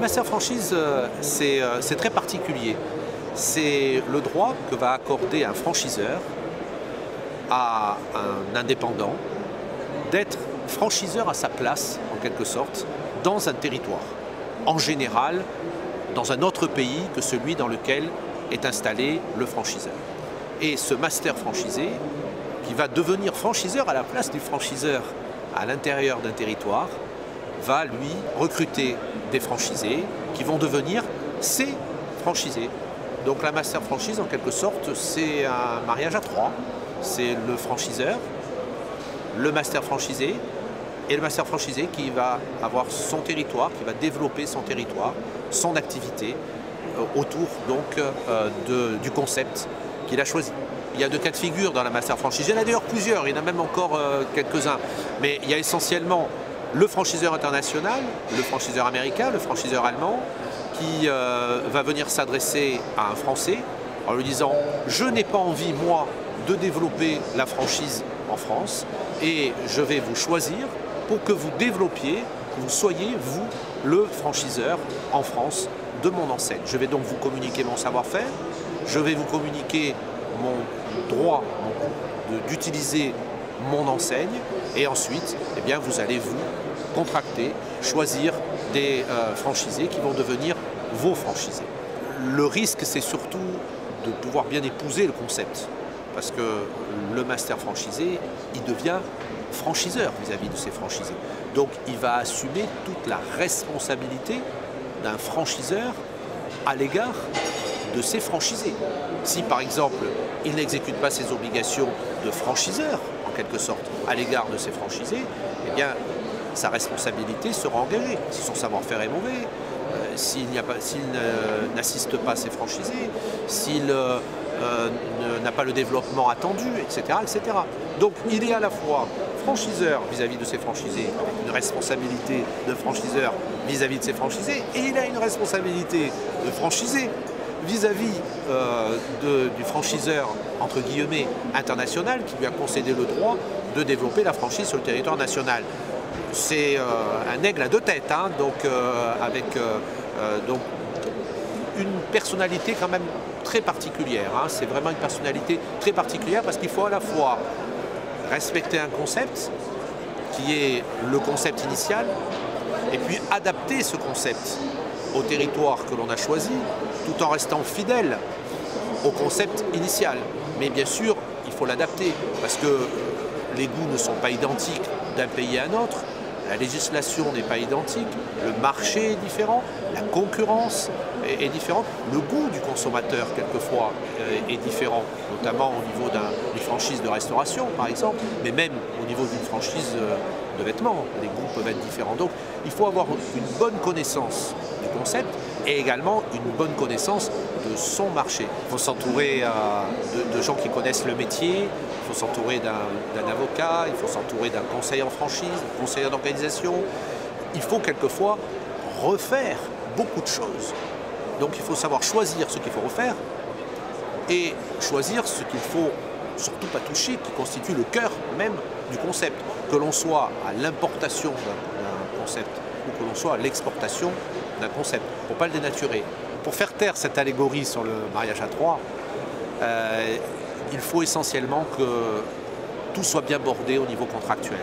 master franchise, c'est très particulier. C'est le droit que va accorder un franchiseur à un indépendant d'être franchiseur à sa place, en quelque sorte, dans un territoire. En général, dans un autre pays que celui dans lequel est installé le franchiseur. Et ce master franchisé, qui va devenir franchiseur à la place du franchiseur à l'intérieur d'un territoire, va lui recruter des franchisés qui vont devenir ses franchisés. Donc la master franchise, en quelque sorte, c'est un mariage à trois. C'est le franchiseur, le master franchisé, et le master franchisé qui va avoir son territoire, qui va développer son territoire, son activité autour donc du concept qu'il a choisi. Il y a deux cas de figure dans la master franchise. Il y en a d'ailleurs plusieurs, il y en a même encore quelques-uns. Mais il y a essentiellement le franchiseur international, le franchiseur américain, le franchiseur allemand, qui va venir s'adresser à un Français en lui disant « Je n'ai pas envie, moi, de développer la franchise en France et je vais vous choisir pour que vous développiez, que vous soyez, vous, le franchiseur en France de mon enseigne. Je vais donc vous communiquer mon savoir-faire, je vais vous communiquer mon droit d'utiliser mon enseigne et ensuite, eh bien, vous allez vous contracter, choisir des franchisés qui vont devenir vos franchisés. Le risque, c'est surtout de pouvoir bien épouser le concept parce que le master franchisé, il devient franchiseur vis-à-vis de ses franchisés. Donc il va assumer toute la responsabilité d'un franchiseur à l'égard de ses franchisés. Si par exemple il n'exécute pas ses obligations de franchiseur, en quelque sorte, à l'égard de ses franchisés, eh bien sa responsabilité sera engagée. Si son savoir-faire est mauvais, s'il n'assiste pas à ses franchisés, s'il n'a pas le développement attendu, etc., etc. Donc il est à la fois franchiseur vis-à-vis de ses franchisés, avec une responsabilité de franchiseur vis-à-vis de ses franchisés, et il a une responsabilité de franchisé vis-à-vis du franchiseur, entre guillemets, international, qui lui a concédé le droit de développer la franchise sur le territoire national. C'est un aigle à deux têtes, hein, donc, avec donc, une personnalité quand même très particulière. Hein. C'est vraiment une personnalité très particulière parce qu'il faut à la fois respecter un concept qui est le concept initial et puis adapter ce concept au territoire que l'on a choisi tout en restant fidèle au concept initial. Mais bien sûr, il faut l'adapter parce que les goûts ne sont pas identiques d'un pays à un autre, la législation n'est pas identique, le marché est différent, la concurrence est différente, le goût du consommateur quelquefois est différent, notamment au niveau d'une franchise de restauration par exemple, mais même au niveau d'une franchise de vêtements, les goûts peuvent être différents. Donc il faut avoir une bonne connaissance du concept et également une bonne connaissance de son marché. Il faut s'entourer de gens qui connaissent le métier, il faut s'entourer d'un avocat, il faut s'entourer d'un conseiller en franchise, d'un conseiller d'organisation. Il faut quelquefois refaire beaucoup de choses. Donc il faut savoir choisir ce qu'il faut refaire et choisir ce qu'il faut surtout pas toucher, qui constitue le cœur même du concept. Que l'on soit à l'importation d'un concept ou que l'on soit à l'exportation d'un concept, pour ne pas le dénaturer. Pour faire taire cette allégorie sur le mariage à trois, il faut essentiellement que tout soit bien bordé au niveau contractuel.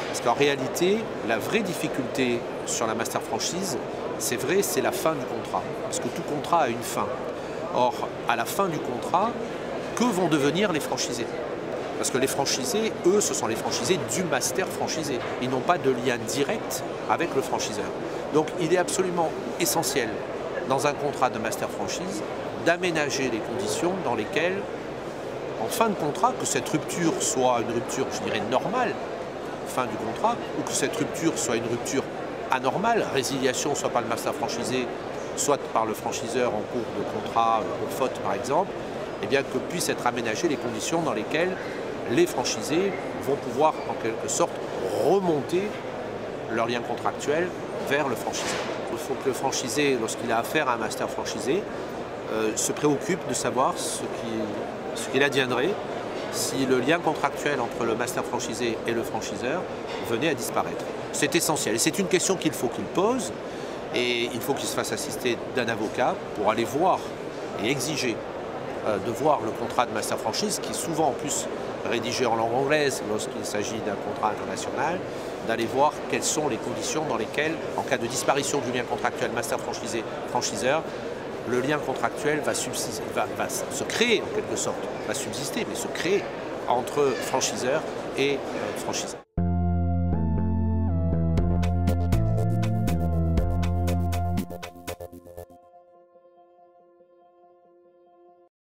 Parce qu'en réalité, la vraie difficulté sur la master franchise, c'est vrai, c'est la fin du contrat. Parce que tout contrat a une fin. Or, à la fin du contrat, que vont devenir les franchisés? Parce que les franchisés, eux, ce sont les franchisés du master franchisé. Ils n'ont pas de lien direct avec le franchiseur. Donc il est absolument essentiel, dans un contrat de master franchise, d'aménager les conditions dans lesquelles, en fin de contrat, que cette rupture soit une rupture, je dirais, normale, fin du contrat, ou que cette rupture soit une rupture anormale, résiliation soit par le master franchisé, soit par le franchiseur en cours de contrat, pour faute par exemple, eh bien que puissent être aménagées les conditions dans lesquelles les franchisés vont pouvoir en quelque sorte remonter leur lien contractuel vers le franchiseur. Il faut que le franchisé, lorsqu'il a affaire à un master franchisé, se préoccupe de savoir ce qu'il adviendrait si le lien contractuel entre le master franchisé et le franchiseur venait à disparaître. C'est essentiel et c'est une question qu'il faut qu'il pose Et il faut qu'il se fasse assister d'un avocat pour aller voir et exiger de voir le contrat de master franchise, qui est souvent en plus rédigé en langue anglaise lorsqu'il s'agit d'un contrat international, d'aller voir quelles sont les conditions dans lesquelles, en cas de disparition du lien contractuel master franchisé-franchiseur, le lien contractuel va se créer en quelque sorte, va subsister, mais se créer entre franchiseur et franchisé.